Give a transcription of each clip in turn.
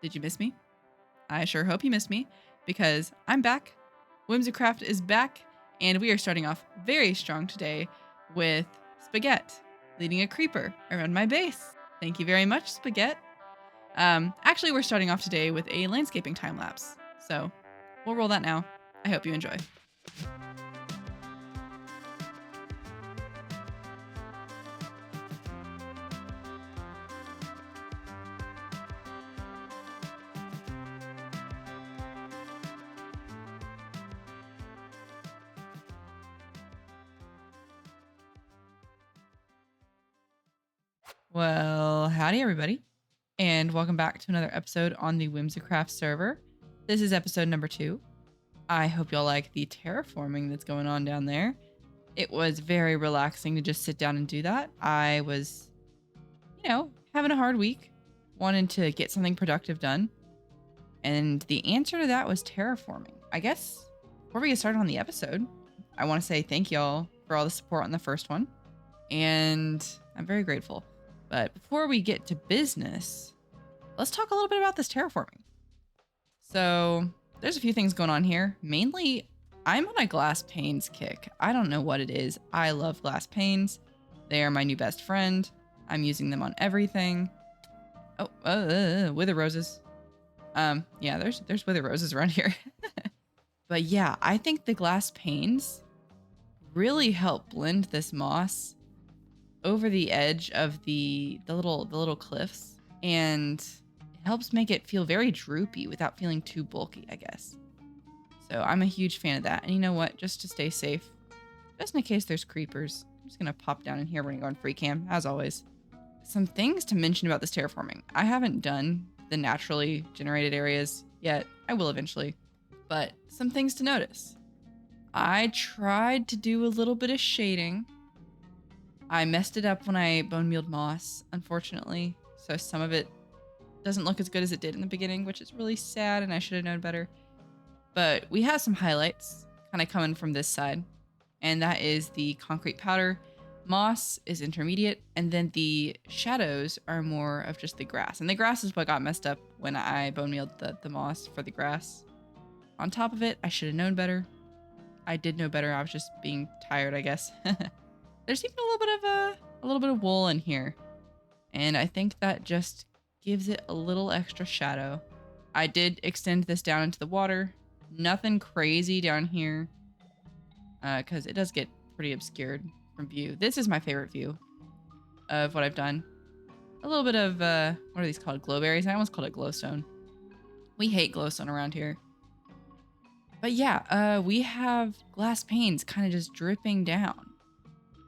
Did you miss me? I sure hope you missed me because I'm back. Whimsicraft is back, and we are starting off very strong today with Spaghet leading a creeper around my base. Thank you very much, Spaghet. Actually, we're starting off today with a landscaping time lapse, so we'll roll that now. I hope you enjoy. Well, howdy everybody, and welcome back to another episode on the Whimsicraft server. This is episode number 2. I hope y'all like the terraforming that's going on down there. It was very relaxing to just sit down and do that. I was, having a hard week, wanting to get something productive done. And the answer to that was terraforming. I guess before we get started on the episode, I want to say thank y'all for all the support on the first one. And I'm very grateful. But before we get to business, let's talk a little bit about this terraforming. So there's a few things going on here. Mainly, I'm on a glass panes kick. I don't know what it is. I love glass panes. They are my new best friend. I'm using them on everything. Oh, wither roses. Yeah, there's wither roses around here. But yeah, I think the glass panes really help blend this moss over the edge of the little cliffs, and it helps make it feel very droopy without feeling too bulky, I guess. So I'm a huge fan of that. And you know what? Just to stay safe, just in case there's creepers, I'm just gonna pop down in here. We're gonna go in free cam as always. Some things to mention about this terraforming. I haven't done the naturally generated areas yet. I will eventually, but some things to notice. I tried to do a little bit of shading. I messed it up when I bone mealed moss, unfortunately. So some of it doesn't look as good as it did in the beginning, which is really sad, and I should have known better. But we have some highlights kind of coming from this side, and that is the concrete powder. Moss is intermediate, and then the shadows are more of just the grass. And the grass is what got messed up when I bone mealed the moss for the grass. On top of it, I should have known better. I did know better. I was just being tired, I guess. There's even a little bit of wool in here, and I think that just gives it a little extra shadow. I did extend this down into the water. Nothing crazy down here, because it does get pretty obscured from view. This is my favorite view of what I've done. A little bit of what are these called? Glowberries. I almost called it glowstone. We hate glowstone around here. But yeah, we have glass panes kind of just dripping down.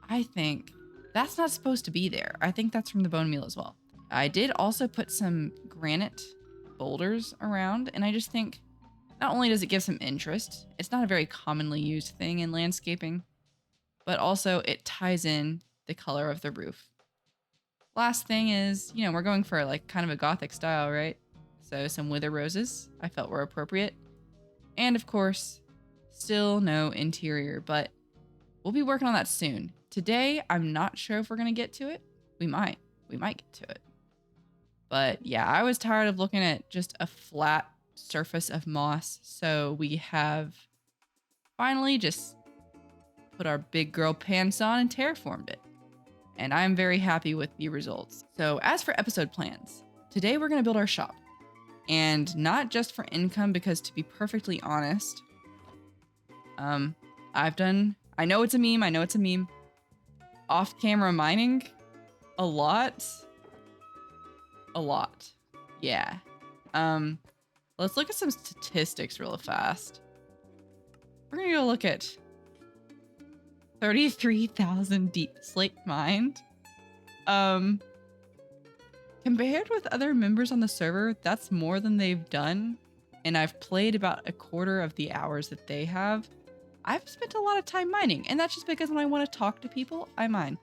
I think that's not supposed to be there. I think that's from the bone meal as well. I did also put some granite boulders around, and I just think not only does it give some interest, it's not a very commonly used thing in landscaping, but also it ties in the color of the roof. Last thing is, we're going for like kind of a gothic style, right? So some wither roses I felt were appropriate. And of course, still no interior, but we'll be working on that soon. Today, I'm not sure if we're going to get to it. We might get to it. But yeah, I was tired of looking at just a flat surface of moss. So we have finally just put our big girl pants on and terraformed it. And I'm very happy with the results. So as for episode plans, today we're going to build our shop. And not just for income, because to be perfectly honest, I know it's a meme. Off-camera mining, a lot. Yeah. Let's look at some statistics real fast. We're gonna go look at 33,000 deep slate mined. Compared with other members on the server, that's more than they've done. And I've played about a quarter of the hours that they have. I've spent a lot of time mining, and that's just because when I want to talk to people, I mine.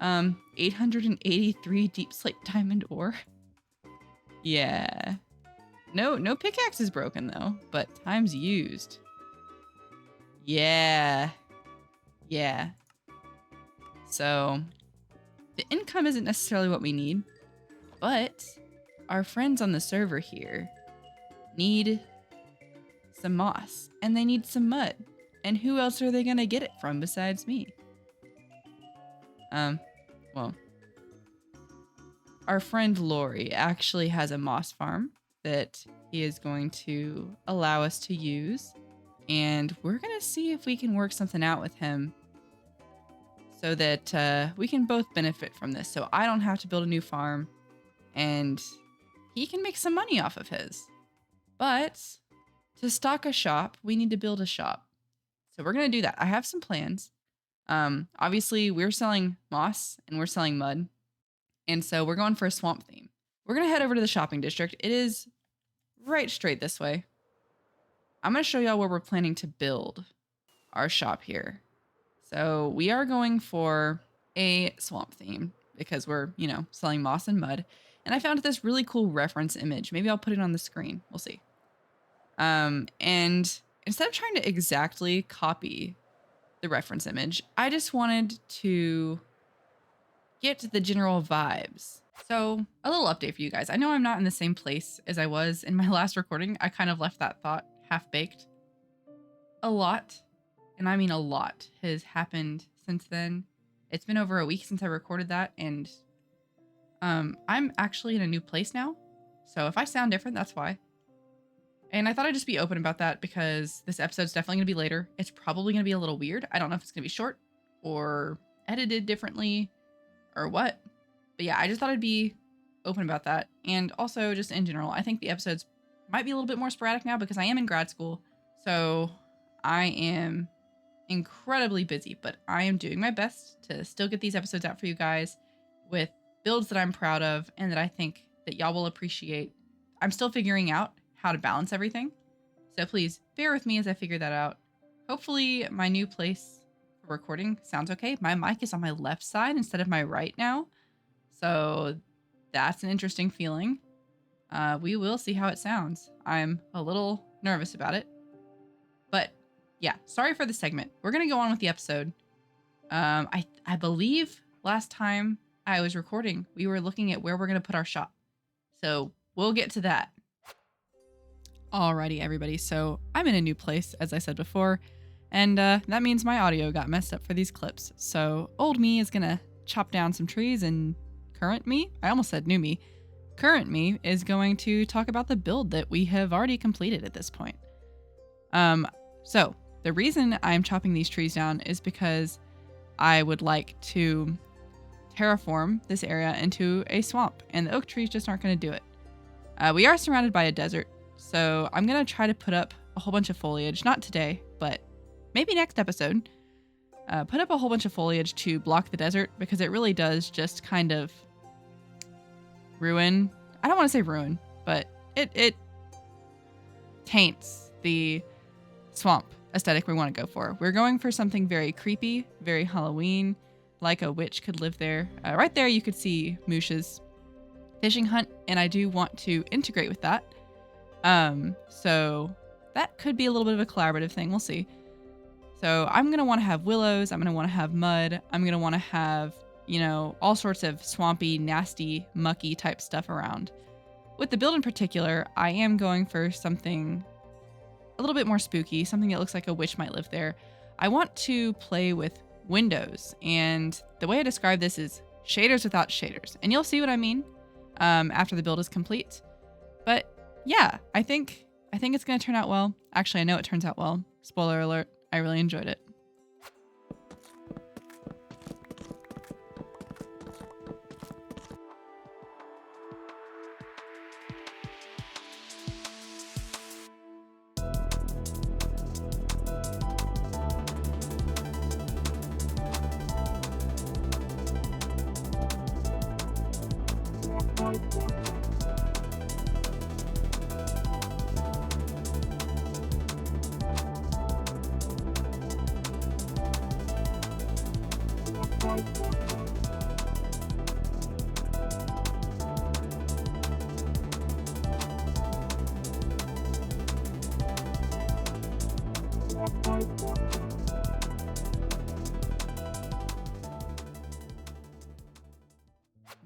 883 deep slate diamond ore. Yeah. No pickaxe is broken though, but time's used. Yeah. So the income isn't necessarily what we need, but our friends on the server here need some moss and they need some mud. And who else are they going to get it from besides me? Well, our friend Lori actually has a moss farm that he is going to allow us to use. And we're going to see if we can work something out with him so that we can both benefit from this. So I don't have to build a new farm and he can make some money off of his. But to stock a shop, we need to build a shop. So we're going to do that. I have some plans. Obviously, we're selling moss and we're selling mud. And so we're going for a swamp theme. We're going to head over to the shopping district. It is right straight this way. I'm going to show y'all where we're planning to build our shop here. So we are going for a swamp theme because we're, you know, selling moss and mud. And I found this really cool reference image. Maybe I'll put it on the screen. We'll see. And instead of trying to exactly copy the reference image, I just wanted to get the general vibes. So a little update for you guys. I know I'm not in the same place as I was in my last recording. I kind of left that thought half-baked. A lot, and I mean a lot, has happened since then. It's been over a week since I recorded that, and I'm actually in a new place now. So if I sound different, that's why. And I thought I'd just be open about that because this episode's definitely going to be later. It's probably going to be a little weird. I don't know if it's going to be short or edited differently or what. But yeah, I just thought I'd be open about that. And also just in general, I think the episodes might be a little bit more sporadic now because I am in grad school. So I am incredibly busy, but I am doing my best to still get these episodes out for you guys with builds that I'm proud of and that I think that y'all will appreciate. I'm still figuring out how to balance everything. So please bear with me as I figure that out. Hopefully my new place for recording sounds okay. My mic is on my left side instead of my right now. So that's an interesting feeling. We will see how it sounds. I'm a little nervous about it. But yeah, sorry for the segment. We're going to go on with the episode. I believe last time I was recording, we were looking at where we're going to put our shop. So we'll get to that. Alrighty, everybody. So I'm in a new place, as I said before, and that means my audio got messed up for these clips. So old me is going to chop down some trees, and current me, I almost said new me, current me is going to talk about the build that we have already completed at this point. So the reason I'm chopping these trees down is because I would like to terraform this area into a swamp, and the oak trees just aren't going to do it. We are surrounded by a desert, so I'm going to try to put up a whole bunch of foliage, not today, but maybe next episode. Put up a whole bunch of foliage to block the desert because it really does just kind of ruin, I don't want to say ruin, but it taints the swamp aesthetic we want to go for. We're going for something very creepy, very Halloween, like a witch could live there. Right there you could see Moosha's fishing hut, and I do want to integrate with that. So that could be a little bit of a collaborative thing. We'll see. So I'm going to want to have willows. I'm going to want to have mud. I'm going to want to have, you know, all sorts of swampy, nasty, mucky type stuff around. With the build in particular, I am going for something a little bit more spooky, something that looks like a witch might live there. I want to play with windows, and the way I describe this is shaders without shaders. And you'll see what I mean after the build is complete. But yeah, I think it's going to turn out well. Actually, I know it turns out well. Spoiler alert, I really enjoyed it.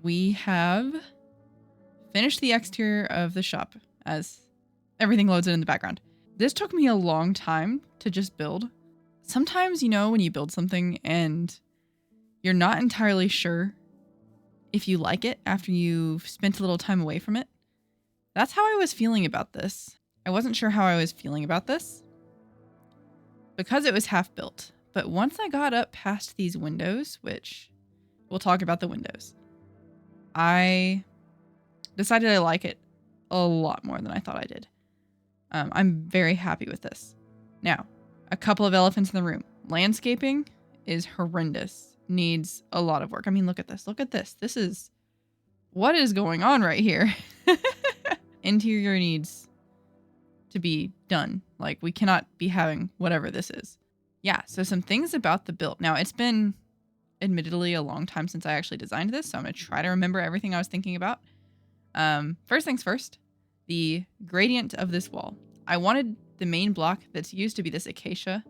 We have finish the exterior of the shop as everything loads in the background. This took me a long time to just build. Sometimes, when you build something and you're not entirely sure if you like it after you've spent a little time away from it. That's how I was feeling about this. I wasn't sure how I was feeling about this because it was half built. But once I got up past these windows, which we'll talk about the windows, I decided I like it a lot more than I thought I did. I'm very happy with this. Now, a couple of elephants in the room. Landscaping is horrendous. Needs a lot of work. I mean, look at this. Look at this. This is... what is going on right here? Interior needs to be done. Like, we cannot be having whatever this is. Yeah, so some things about the build. Now, it's been admittedly a long time since I actually designed this, so I'm going to try to remember everything I was thinking about. First things first, the gradient of this wall. I wanted the main block that's used to be this acacia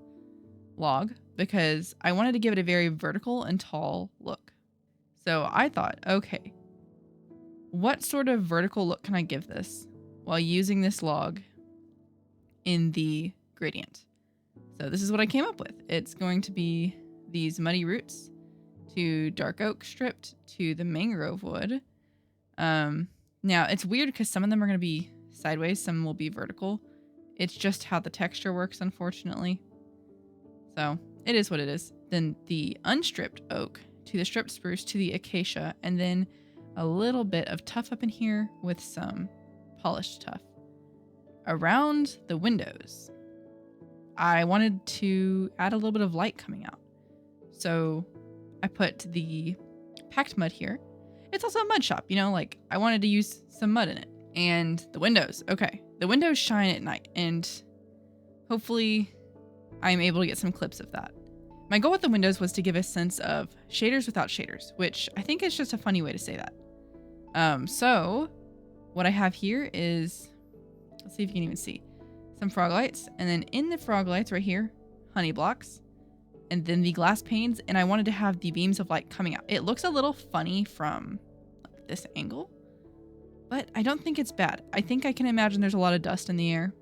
log because I wanted to give it a very vertical and tall look. So I thought, okay, what sort of vertical look can I give this while using this log in the gradient? So this is what I came up with. It's going to be these muddy roots to dark oak stripped to the mangrove wood. Now it's weird because some of them are going to be sideways, some will be vertical. It's just how the texture works, unfortunately. So it is what it is. Then the unstripped oak to the stripped spruce to the acacia, and then a little bit of tuff up in here with some polished tuff. Around the windows, I wanted to add a little bit of light coming out. So I put the packed mud here. It's also a mud shop, like I wanted to use some mud in it. And the windows. Okay. The windows shine at night, and hopefully I'm able to get some clips of that. My goal with the windows was to give a sense of shaders without shaders, which I think is just a funny way to say that. So what I have here is, let's see if you can even see, some frog lights, and then in the frog lights right here, honey blocks, and then the glass panes, and I wanted to have the beams of light coming out. It looks a little funny from like this angle, but I don't think it's bad. I think I can imagine there's a lot of dust in the air,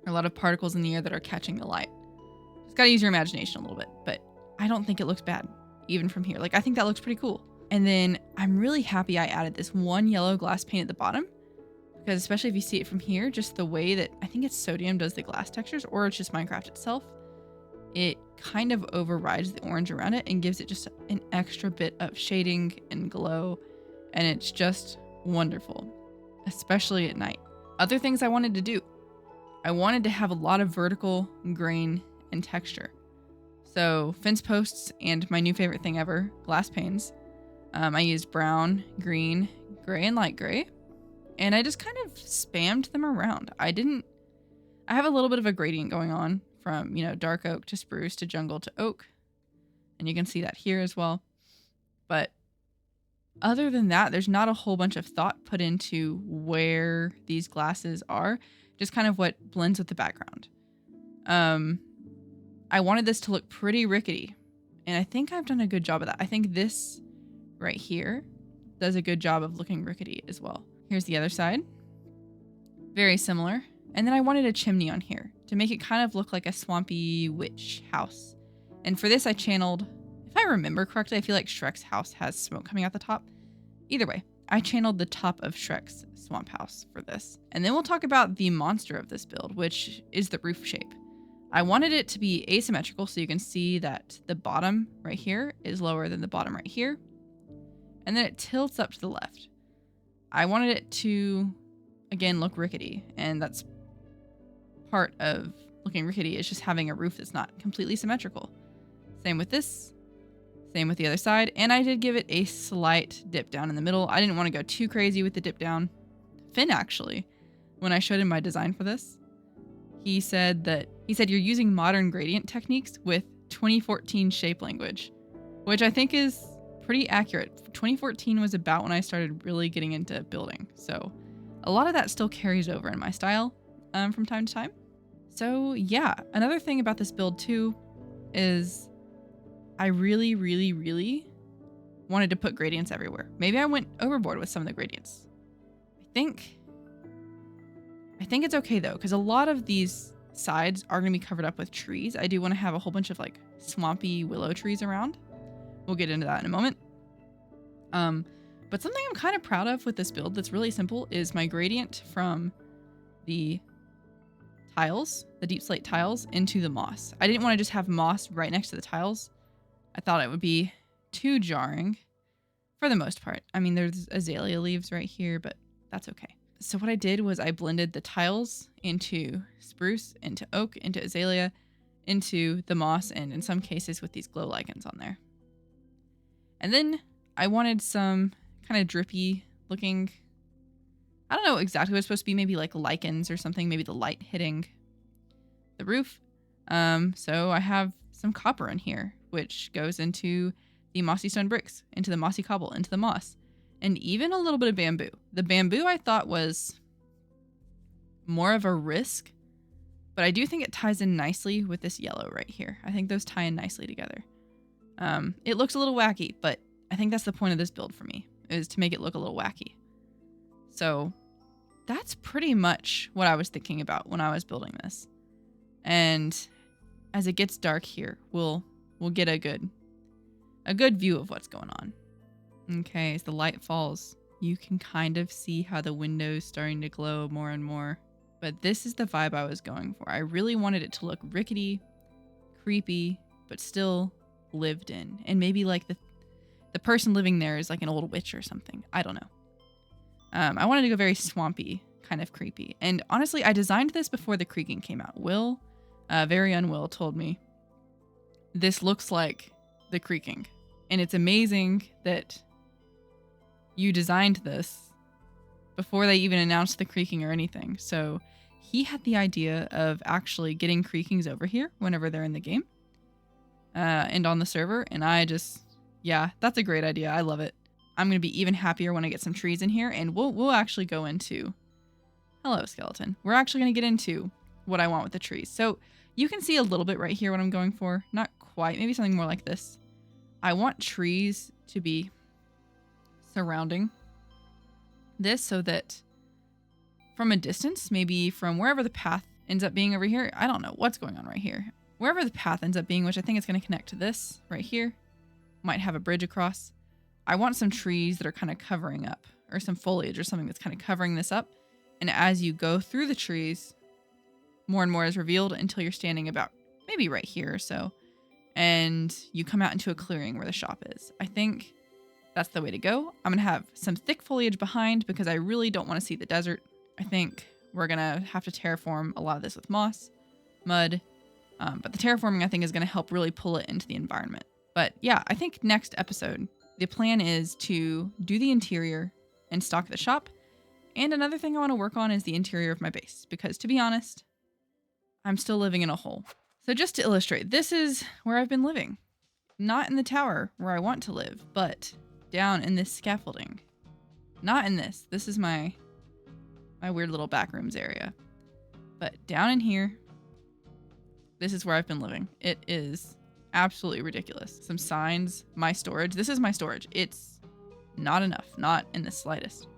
or a lot of particles in the air that are catching the light. Just gotta use your imagination a little bit, but I don't think it looks bad, even from here. Like, I think that looks pretty cool. And then I'm really happy I added this one yellow glass pane at the bottom, because especially if you see it from here, just the way that I think it's sodium does the glass textures, or it's just Minecraft itself, it kind of overrides the orange around it and gives it just an extra bit of shading and glow, and it's just wonderful, especially at night. Other things I wanted to do. I wanted to have a lot of vertical grain and texture. So fence posts and my new favorite thing ever, glass panes. I used brown, green, gray, and light gray. And I just kind of spammed them around. I have a little bit of a gradient going on from, dark oak to spruce to jungle to oak. And you can see that here as well. But other than that, there's not a whole bunch of thought put into where these glasses are. Just kind of what blends with the background. I wanted this to look pretty rickety. And I think I've done a good job of that. I think this right here does a good job of looking rickety as well. Here's the other side. Very similar. And then I wanted a chimney on here to make it kind of look like a swampy witch house. And for this, I channeled, if I remember correctly, I feel like Shrek's house has smoke coming out the top. Either way, I channeled the top of Shrek's swamp house for this. And then we'll talk about the monster of this build, which is the roof shape. I wanted it to be asymmetrical, so you can see that the bottom right here is lower than the bottom right here. And then it tilts up to the left. I wanted it to, again, look rickety, and that's part of looking rickety, is just having a roof that's not completely symmetrical. Same with this, same with the other side, and I did give it a slight dip down in the middle. I didn't want to go too crazy with the dip down. Finn, actually, when I showed him my design for this, he said you're using modern gradient techniques with 2014 shape language, which I think is pretty accurate. 2014 was about when I started really getting into building, so a lot of that still carries over in my style from time to time. So yeah, another thing about this build too is I really, really, really wanted to put gradients everywhere. Maybe I went overboard with some of the gradients. I I think it's okay though, because a lot of these sides are going to be covered up with trees. I do want to have a whole bunch of like swampy willow trees around. We'll get into that in a moment. But something I'm kind of proud of with this build that's really simple is my gradient from the tiles, the deep slate tiles, into the moss. I didn't want to just have moss right next to the tiles. I thought it would be too jarring for the most part. I mean, there's azalea leaves right here, but that's okay. So what I did was I blended the tiles into spruce, into oak, into azalea, into the moss, and in some cases with these glow lichens on there. And then I wanted some kind of drippy looking, I don't know exactly what it's supposed to be, maybe like lichens or something, maybe the light hitting the roof. So I have some copper in here, which goes into the mossy stone bricks, into the mossy cobble, into the moss, and even a little bit of bamboo. The bamboo I thought was more of a risk, but I do think it ties in nicely with this yellow right here. I think those tie in nicely together. It looks a little wacky, but I think that's the point of this build for me, is to make it look a little wacky. So that's pretty much what I was thinking about when I was building this. And as it gets dark here, we'll get a good view of what's going on. Okay, as the light falls, you can kind of see how the window's starting to glow more and more. But this is the vibe I was going for. I really wanted it to look rickety, creepy, but still lived in. And maybe like the person living there is like an old witch or something. I don't know. I wanted to go very swampy, kind of creepy. And honestly, I designed this before the creaking came out. Will, very unwill, told me this looks like the creaking. And it's amazing that you designed this before they even announced the creaking or anything. So he had the idea of actually getting creakings over here whenever they're in the game and on the server. And yeah, that's a great idea. I love it. I'm going to be even happier when I get some trees in here, and we'll actually go into, hello skeleton. We're actually going to get into what I want with the trees. So you can see a little bit right here what I'm going for. Not quite, maybe something more like this. I want trees to be surrounding this so that from a distance, maybe from wherever the path ends up being over here, I don't know what's going on right here. Wherever the path ends up being, which I think is going to connect to this right here, might have a bridge across. I want some trees that are kind of covering up, or some foliage or something that's kind of covering this up. And as you go through the trees, more and more is revealed until you're standing about maybe right here or so. And you come out into a clearing where the shop is. I think that's the way to go. I'm going to have some thick foliage behind because I really don't want to see the desert. I think we're going to have to terraform a lot of this with moss, mud. But the terraforming, I think, is going to help really pull it into the environment. But yeah, I think next episode, the plan is to do the interior and stock the shop. And another thing I want to work on is the interior of my base. Because to be honest, I'm still living in a hole. So just to illustrate, this is where I've been living. Not in the tower where I want to live, but down in this scaffolding. Not in this. This is my weird little backrooms area. But down in here, this is where I've been living. It is absolutely ridiculous. Some signs, my storage. This is my storage. It's not enough, not in the slightest.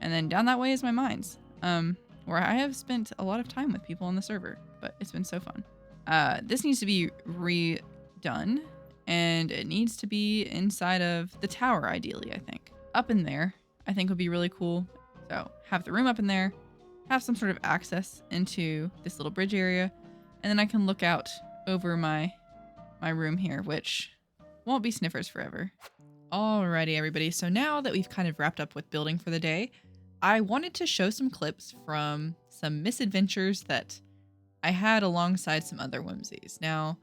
And then down that way is my mines, where I have spent a lot of time with people on the server, but it's been so fun. This needs to be redone, and it needs to be inside of the tower, ideally, I think. Up in there, I think would be really cool. So have the room up in there, have some sort of access into this little bridge area, and then I can look out over my room here, which won't be sniffers forever. Alrighty, everybody. So now that we've kind of wrapped up with building for the day, I wanted to show some clips from some misadventures that I had alongside some other whimsies. Now,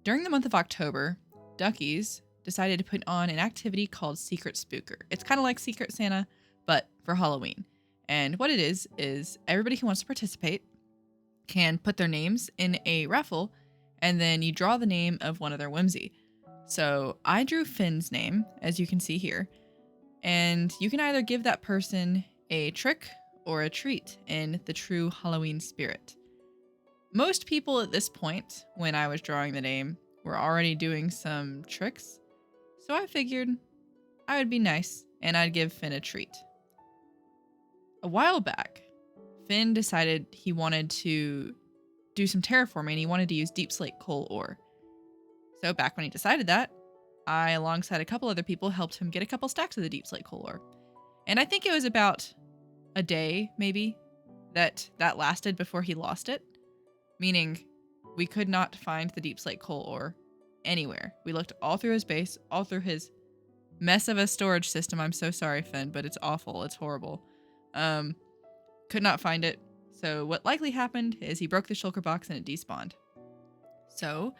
during the month of October, Duckies decided to put on an activity called Secret Spooker. It's kind of like Secret Santa, but for Halloween. And what it is everybody who wants to participate can put their names in a raffle, and then you draw the name of one of their whimsy. So I drew Finn's name, as you can see here, and you can either give that person a trick or a treat in the true Halloween spirit. Most people at this point, when I was drawing the name, were already doing some tricks, so I figured I would be nice and I'd give Finn a treat. a while back, Finn decided he wanted to do some terraforming and he wanted to use deep slate coal ore. So back when he decided that, I, alongside a couple other people, helped him get a couple stacks of the deep slate coal ore. And I think it was about a day, maybe, that lasted before he lost it. Meaning, we could not find the deep slate coal ore anywhere. We looked all through his base, all through his mess of a storage system. I'm so sorry, Finn, but it's awful. It's horrible. Could not find it. So what likely happened is he broke the shulker box and it despawned. So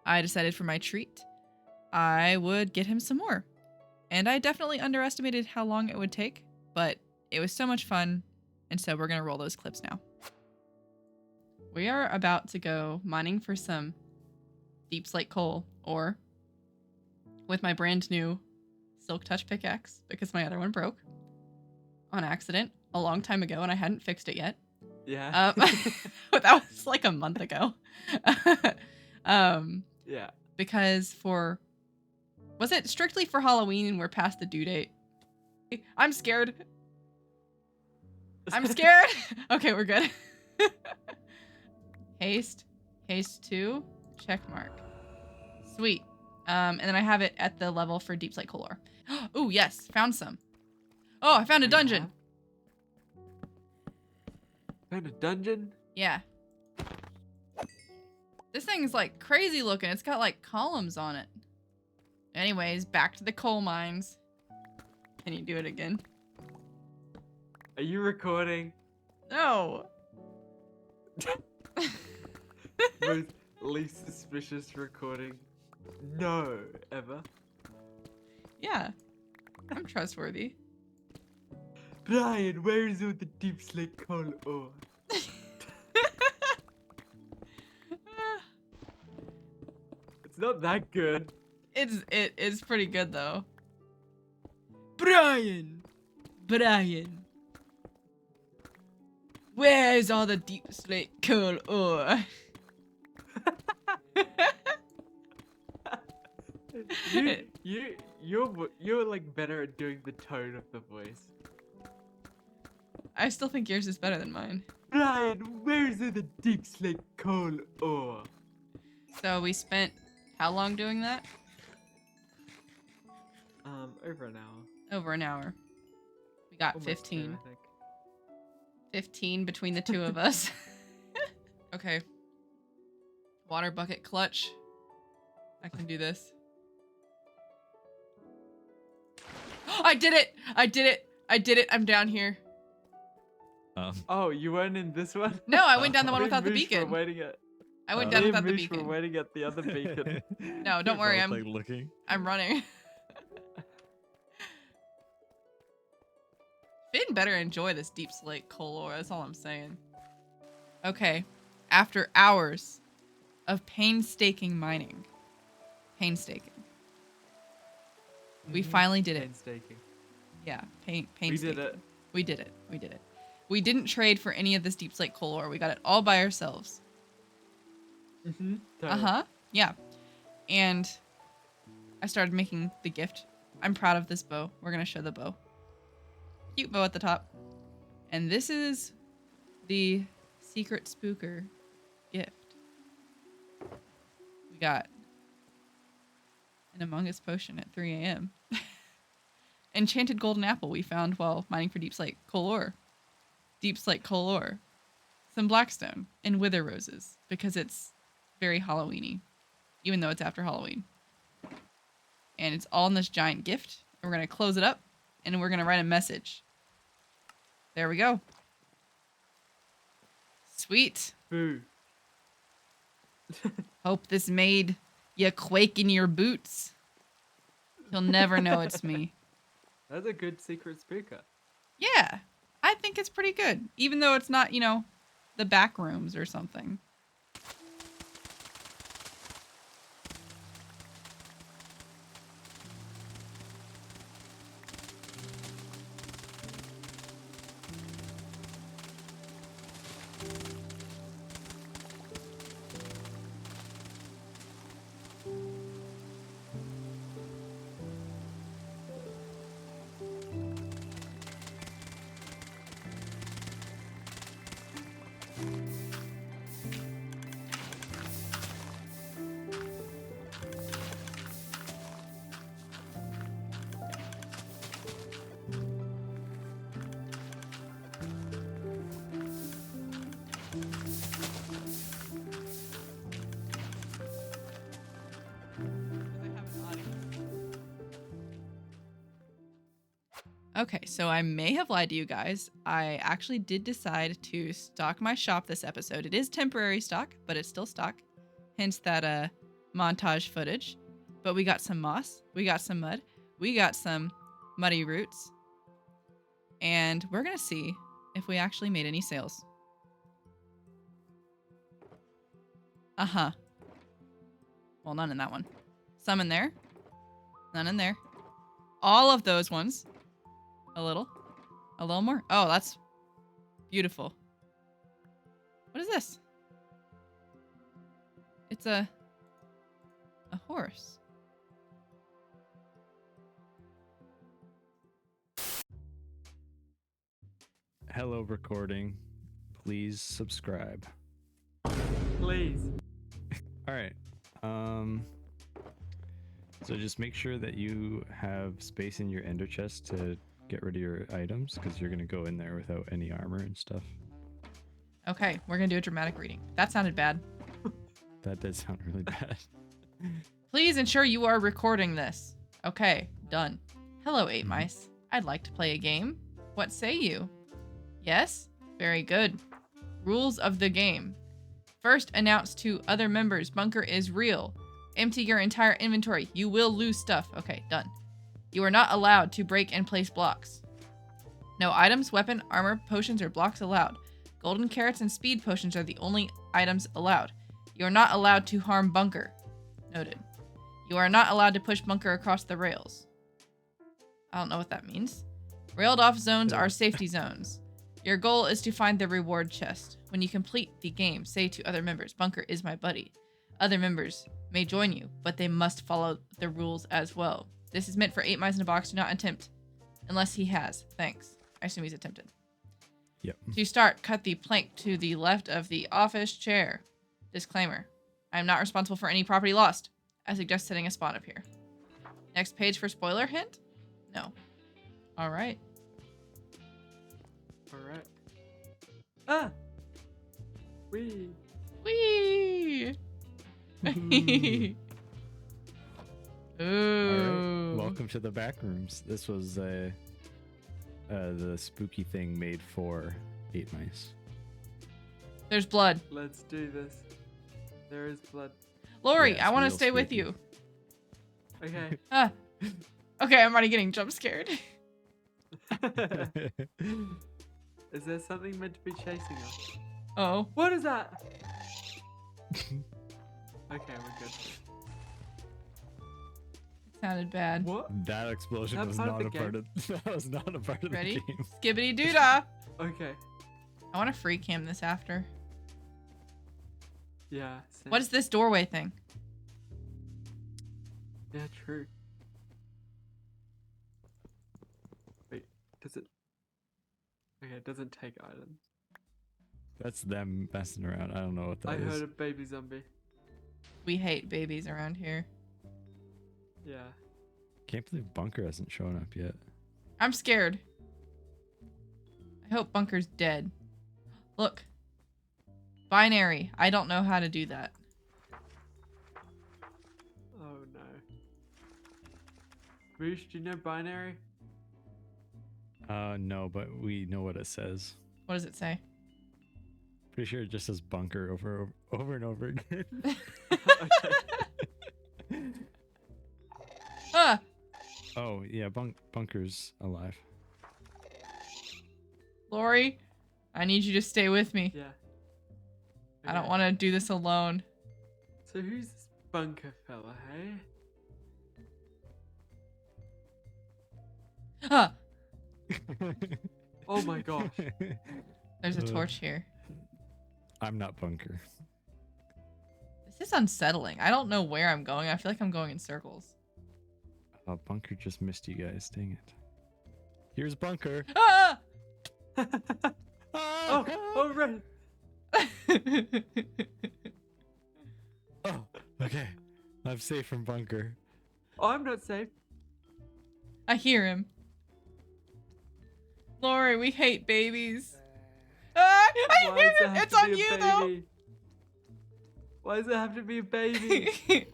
I decided for my treat, I would get him some more. And I definitely underestimated how long it would take, but it was so much fun. And so we're going to roll those clips now. We are about to go mining for some deep slate coal ore with my brand new Silk Touch pickaxe because my other one broke on accident a long time ago and I hadn't fixed it yet. Yeah. But that was like a month ago. Yeah. Because was it strictly for Halloween and we're past the due date? I'm scared. I'm scared. Okay, we're good. Haste 2, check mark. Sweet. And then I have it at the level for deep slate coal ore. Oh, yes, found some. Oh, I found a dungeon. Found a dungeon? Yeah. This thing is like crazy looking. It's got like columns on it. Anyways, back to the coal mines. Can you do it again? Are you recording? No. Most least suspicious recording. No, ever. Yeah. I'm trustworthy. Brian, where is all the deep slate coal ore? It's not that good. It is pretty good though. Brian. Where's all the deep slate coal ore? You're like better at doing the tone of the voice. I still think yours is better than mine. Brian, where's all the deep slate coal ore? So we spent how long doing that? Over an hour. Over an hour. We got Almost 15. 2, I think. 15 between the two of us. Okay. Water bucket clutch. I can do this. I did it! I'm down here. Oh, you weren't in this one? No, I went down the one Me without the and Moosh beacon. were waiting at... I went down without the Moosh beacon. were waiting at the other beacon. No, don't worry. Both, like, looking. I'm running. Finn better enjoy this deep slate coal ore. That's all I'm saying. Okay. After hours of painstaking mining. We finally did it. Painstaking. Yeah, We painstaking. did it. We did it. We didn't trade for any of this deep slate coal ore. We got it all by ourselves. Mm-hmm. Yeah. And I started making the gift. I'm proud of this bow. We're going to show the bow. Cute bow at the top. And this is the secret spooker gift. We got an Among Us potion at 3 a.m. Enchanted golden apple we found while mining for deep slate coal ore. Some blackstone and wither roses because it's very Halloween-y, even though it's after Halloween. And it's all in this giant gift. And we're going to close it up and we're going to write a message. There we go. Sweet. Boo. Hope this made you quake in your boots. You'll never know it's me. That's a good secret speaker. Yeah, I think it's pretty good. Even though it's not, the back rooms or something. Okay, so I may have lied to you guys. I actually did decide to stock my shop this episode. It is temporary stock, but it's still stock. Hence that montage footage. But we got some moss, we got some mud, we got some muddy roots. And we're gonna see if we actually made any sales. Uh-huh. Well, none in that one. Some in there. None in there. All of those ones. A little more. Oh, that's beautiful. What is this? It's a horse. Hello, recording. Please subscribe. Please. All right. So just make sure that you have space in your ender chest to get rid of your items, because you're gonna go in there without any armor and stuff. Okay, we're gonna do a dramatic reading. That sounded bad. That did sound really bad. Please ensure you are recording this. Okay, done. Hello, 8 Mice. I'd like to play a game. What say you? Yes? Very good. Rules of the game. First, announce to other members bunker is real. Empty your entire inventory. You will lose stuff. Okay, done. You are not allowed to break and place blocks. No items, weapon, armor, potions, or blocks allowed. Golden carrots and speed potions are the only items allowed. You are not allowed to harm bunker. Noted. You are not allowed to push bunker across the rails. I don't know what that means. Railed off zones are safety zones. Your goal is to find the reward chest. When you complete the game, say to other members, bunker is my buddy. Other members may join you, but they must follow the rules as well. This is meant for 8 mice in a box. Do not attempt unless he has. Thanks. I assume he's attempted. Yep. To start, cut the plank to the left of the office chair. Disclaimer. I am not responsible for any property lost. I suggest setting a spot up here. Next page for spoiler hint? No. All right. Alright. Ah! Wee! Whee! Ooh. All right. Welcome to the backrooms. This was the spooky thing made for 8 mice. There's blood. Let's do this. There is blood. Lori, Yeah, I want to it's stay real with spooky. you. Okay. Ah. Okay, I'm already getting jump scared. Is there something meant to be chasing us? Oh. What is that? Okay, we're good. Sounded bad. What? That explosion That was part of not the a part of. That was not a part of Ready? the game. Skibbity doodah. Okay. I want to free cam this after. Yeah. Same. What is this doorway thing? Yeah, true. Wait, does it? Okay, it doesn't take items. That's them messing around. I don't know what that I is. heard a baby zombie. We hate babies around here. Yeah. Can't believe Bunker hasn't shown up yet. I'm scared. I hope Bunker's dead. Look. Binary. I don't know how to do that. Oh no. Roosh, do you know binary? No, but we know what it says. What does it say? Pretty sure it just says Bunker over and over again. Ah! Oh yeah, Bunker's alive. Lori, I need you to stay with me. Yeah. I don't want to do this alone. So who's this bunker fella, hey? Ah! Oh my gosh. There's a torch here. I'm not Bunker. This is unsettling. I don't know where I'm going. I feel like I'm going in circles. Bunker just missed you guys. Dang it. Here's Bunker. Ah! Oh, right. Oh, okay. I'm safe from Bunker. Oh, I'm not safe. I hear him. Lori, we hate babies. Ah, I Why hear does it him. have It's to on be a you, though. baby? Why does it have to be a baby?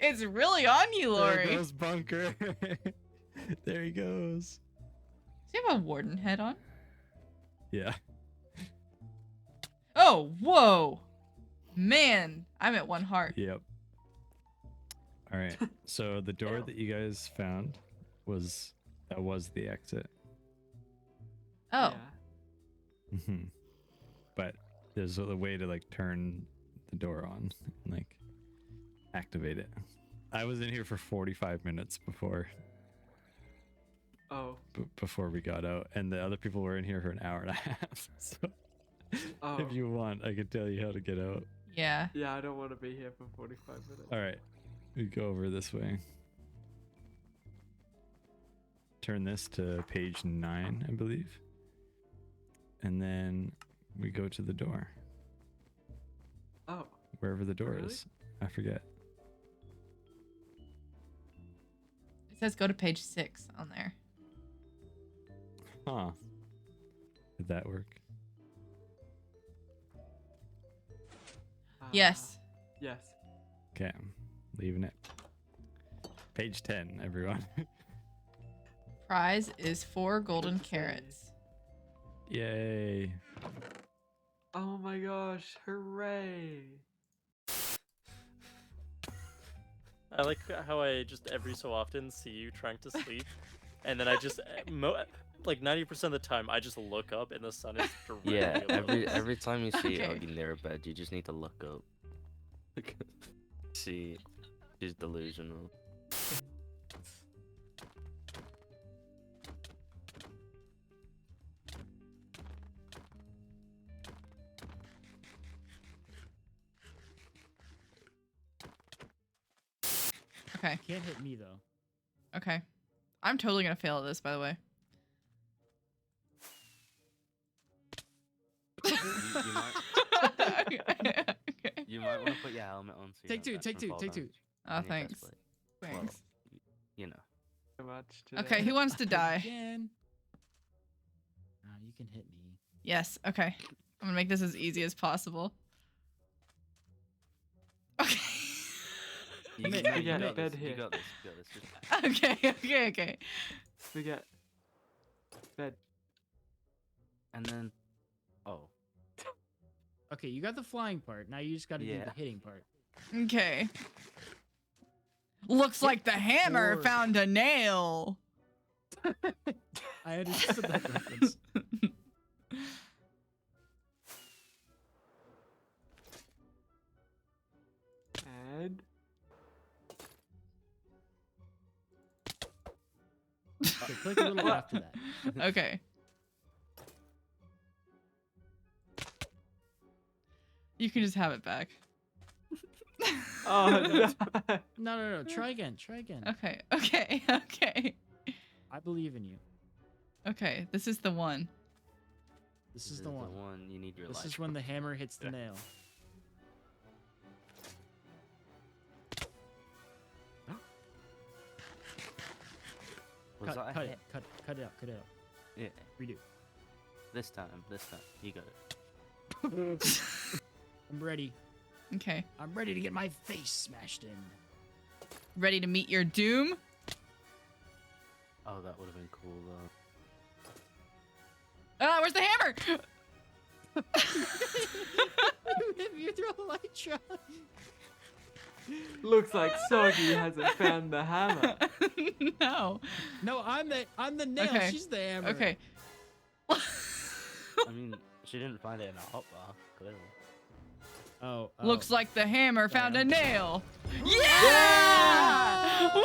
It's really on you, Lori. There goes Bunker. There he goes. Does he have a warden head on? Yeah. Oh, whoa. Man, I'm at 1 heart. Yep. All right. So the door Ew. that you guys found was the exit. Oh. Yeah. Mhm. But there's a way to like turn the door on and like activate it. I was in here for 45 minutes before Oh. before we got out, and the other people were in here for an hour and a half. So Oh. if you want, I can tell you how to get out. Yeah. Yeah, I don't want to be here for 45 minutes. All right, we go over this way. Turn this to page 9, I believe, and then we go to the door. Oh. Wherever the door Really? is. I forget. It says go to page 6 on there. Huh. Did that work? Yes. Yes. Okay, I'm leaving it. Page 10, everyone. Prize is 4 golden Good save. carrots. Yay. Oh my gosh! Hooray! I like how I just every so often see you trying to sleep, and then I just like 90% of the time I just look up and the sun is directly Yeah, above us. every time you see Okay. Huggy near a bed, you just need to look up. See, she's delusional. Okay. Can't hit me though. Okay. I'm totally gonna fail at this, by the way. You Okay. You might want to put your helmet on. So you Take don't two, die take from two, fall take two. damage. Oh, In your thanks. chest plate. Well, Thanks. you know. So much today. Okay, who wants to die? Again. You can hit me. Yes, okay. I'm gonna make this as easy as possible. Okay. You, Okay. no, We you get got bed this. here. You got this. You got this. Just Okay. We get bed. and then. Oh. Okay, you got the flying part. Now you just got to do Yeah. the hitting part. Okay. Looks like the hammer Four. found a nail. I understood that reference. And Okay, click a little after that. Okay. You can just have it back. oh no. No. Try again. Try again. Okay. I believe in you. Okay, this is the one. This is the one. You need your This life. is when the hammer hits the nail. Was that a Cut hit? it. Cut it out. Cut it out. Yeah. Redo. This time. You got it. I'm ready. Okay. I'm ready to get my face smashed in. Ready to meet your doom? Oh, that would have been cool though. Ah, where's the hammer? You throw a light shot. Looks like Soggy hasn't found the hammer. No. No, I'm the nail. Okay. She's the hammer. Okay. I mean, she didn't find it in a hot bar, clearly. Oh. Looks like the hammer Sorry, found a I'm- nail. Yeah! Woo!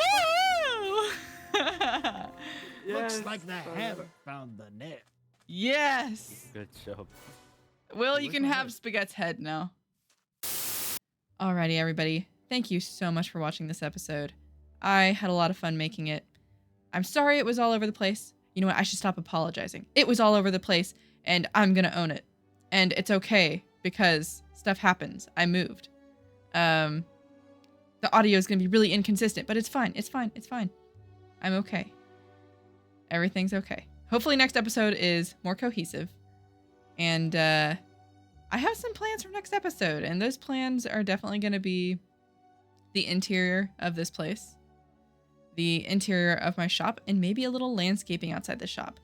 Looks Yes, like the brother. hammer found the nail. Yes. Good job. Will, Hey, you where's can my have head? Spaghetti's head now. Alrighty, everybody. Thank you so much for watching this episode. I had a lot of fun making it. I'm sorry it was all over the place. You know what? I should stop apologizing. It was all over the place, and I'm gonna own it. And it's okay, because stuff happens. I moved. The audio is gonna be really inconsistent, but it's fine. It's fine. It's fine. I'm okay. Everything's okay. Hopefully next episode is more cohesive. And I have some plans for next episode, and those plans are definitely going to be the interior of this place, the interior of my shop, and maybe a little landscaping outside the shop.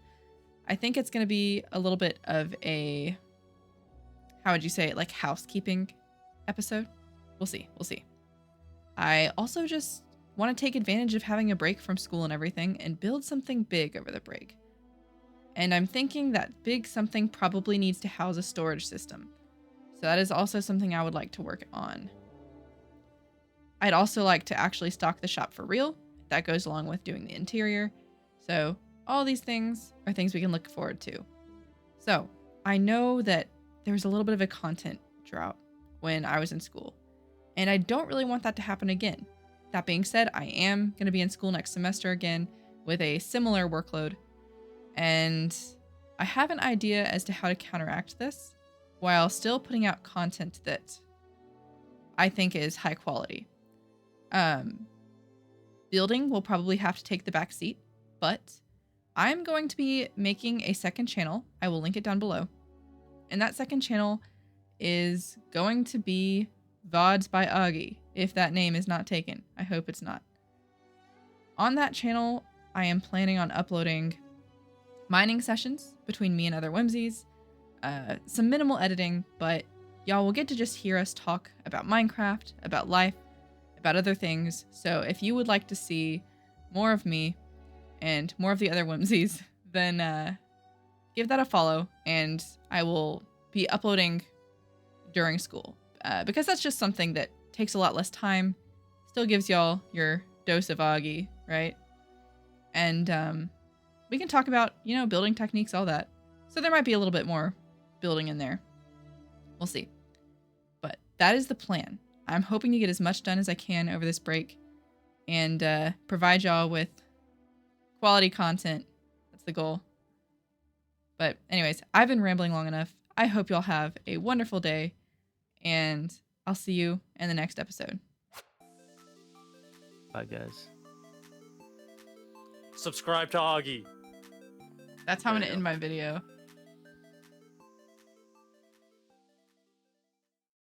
I think it's going to be a little bit of a, how would you say it, like housekeeping episode. We'll see. We'll see. I also just want to take advantage of having a break from school and everything and build something big over the break. And I'm thinking that big something probably needs to house a storage system. So that is also something I would like to work on. I'd also like to actually stock the shop for real. That goes along with doing the interior. So all these things are things we can look forward to. So I know that there was a little bit of a content drought when I was in school, and I don't really want that to happen again. That being said, I am going to be in school next semester again with a similar workload, and I have an idea as to how to counteract this while still putting out content that I think is high quality. Building will probably have to take the back seat, but I'm going to be making a second channel. I will link it down below. And that second channel is going to be VODs by Augie, if that name is not taken. I hope it's not. On that channel, I am planning on uploading mining sessions between me and other Whimsies, some minimal editing, but y'all will get to just hear us talk about Minecraft, about life, about other things. So if you would like to see more of me and more of the other Whimsies, then give that a follow, and I will be uploading during school because that's just something that takes a lot less time, still gives y'all your dose of Augie, right? And we can talk about, you know, building techniques, all that. So there might be a little bit more building in there. We'll see. But that is the plan. I'm hoping to get as much done as I can over this break and provide y'all with quality content. That's the goal. But anyways, I've been rambling long enough. I hope y'all have a wonderful day, and I'll see you in the next episode. Bye, guys. Subscribe to Augie. That's how I'm There going you to go. end my video.